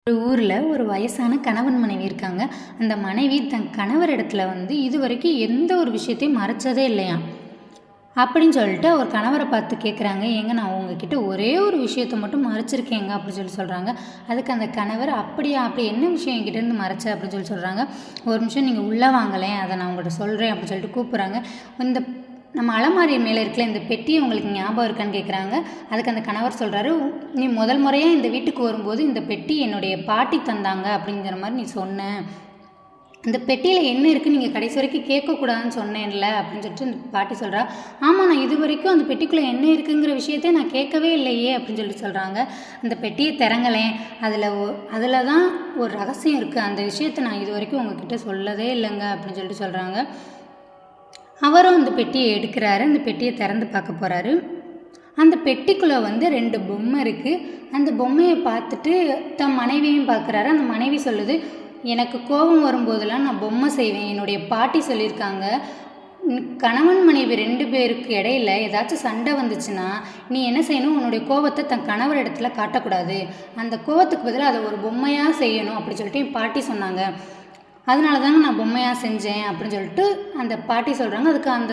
ஒரு ஊரில் ஒரு வயசான கணவன் மனைவி இருக்காங்க. அந்த மனைவி தன் கணவர் இடத்துல இதுவரைக்கும் எந்த ஒரு விஷயத்தையும் மறைச்சதே இல்லையாம். அப்படின்னு சொல்லிட்டு அவர் கணவரை பார்த்து கேட்குறாங்க, ஏங்க நான் உங்ககிட்ட ஒரே ஒரு விஷயத்த மட்டும் மறைச்சிருக்கேங்க அப்படின்னு சொல்கிறாங்க. அதுக்கு அந்த கணவர், அப்படியா, அப்படி என்ன விஷயம் என்கிட்டேருந்து மறைச்ச அப்படின்னு சொல்கிறாங்க. ஒரு நிமிஷம் நீங்கள் உள்ளே வாங்கலேன், அதை நான் உங்கள்கிட்ட சொல்கிறேன் அப்படின்னு சொல்லிட்டு கூப்பிட்றாங்க. இந்த நம்ம அலமாரி மேலே இருக்கல இந்த பெட்டியை உங்களுக்கு ஞாபகம் இருக்கான்னு கேட்குறாங்க. அதுக்கு அந்த கணவர் சொல்கிறாரு, நீ முதல் முறையாக இந்த வீட்டுக்கு வரும்போது இந்த பெட்டி என்னுடைய பாட்டி தந்தாங்க அப்படிங்கிற மாதிரி நீ சொன்ன. இந்த பெட்டியில் என்ன இருக்குது நீங்கள் கடைசி வரைக்கும் கேட்கக்கூடாதுன்னு சொன்னேன்ல அப்படின்னு சொல்லிட்டு இந்த பாட்டி சொல்கிறா. ஆமாம், நான் இது வரைக்கும் அந்த பெட்டிக்குள்ளே என்ன இருக்குங்கிற விஷயத்தையே நான் கேட்கவே இல்லையே அப்படின்னு சொல்லிட்டு சொல்கிறாங்க. அந்த பெட்டியை திறங்கலேன், அதில் தான் ஒரு ரகசியம் இருக்குது, அந்த விஷயத்தை நான் இது வரைக்கும் உங்ககிட்ட சொல்லவே இல்லைங்க அப்படின்னு சொல்லிட்டு சொல்கிறாங்க. அவரும் அந்த பெட்டியை எடுக்கிறாரு. அந்த பெட்டியை திறந்து பார்க்க போகிறாரு. அந்த பெட்டிக்குள்ளே 2 பொம்மை இருக்குது. அந்த பொம்மையை பார்த்துட்டு தன் மனைவியும் பார்க்குறாரு. அந்த மனைவி சொல்லுது, எனக்கு கோபம் வரும்போதெல்லாம் நான் பொம்மை செய்வேன். என்னுடைய பாட்டி சொல்லியிருக்காங்க, கணவன் மனைவி 2 பேருக்கு இடையில ஏதாச்சும் சண்டை வந்துச்சுன்னா நீ என்ன செய்யணும், உன்னுடைய கோபத்தை தன் கணவர் இடத்துல காட்டக்கூடாது, அந்த கோபத்துக்கு பதிலாக அதை ஒரு பொம்மையாக செய்யணும் அப்படி சொல்லிட்டு என் பாட்டி சொன்னாங்க. அதனால தாங்க நான் பொம்மையாக செஞ்சேன் அப்படின்னு சொல்லிட்டு அந்த பாட்டி சொல்கிறாங்க. அதுக்கு அந்த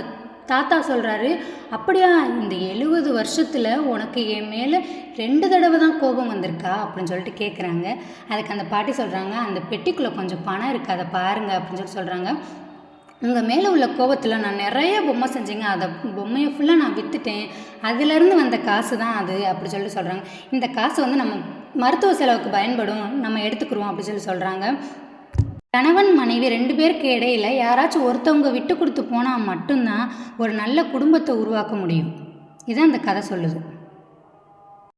தாத்தா சொல்கிறாரு, அப்படியா, இந்த 70 வருஷத்தில் உனக்கு என் மேலே 2 தடவை தான் கோபம் வந்திருக்கா அப்படின்னு சொல்லிட்டு கேட்குறாங்க. அதுக்கு அந்த பாட்டி சொல்கிறாங்க, அந்த பெட்டிக்குள்ளே கொஞ்சம் பணம் இருக்குது, அதை பாருங்கள் அப்படின்னு சொல்கிறாங்க. உங்கள் மேலே உள்ள கோபத்தில் நான் நிறைய பொம்மை செஞ்சேங்க, அதை பொம்மையை ஃபுல்லாக நான் விற்றுட்டேன், அதிலேருந்து வந்த காசு தான் அது அப்படி சொல்லிட்டு சொல்கிறாங்க. இந்த காசு நம்ம மருத்துவ செலவுக்கு பயன்படும், நம்ம எடுத்துக்கிறோம் அப்படி சொல்கிறாங்க. கணவன் மனைவி 2 பேருக்கு இடையில யாராச்சும் ஒருத்தவங்க விட்டு கொடுத்து போனால் மட்டும்தான் ஒரு நல்ல குடும்பத்தை உருவாக்க முடியும். இதான் இந்த கதை சொல்லுது.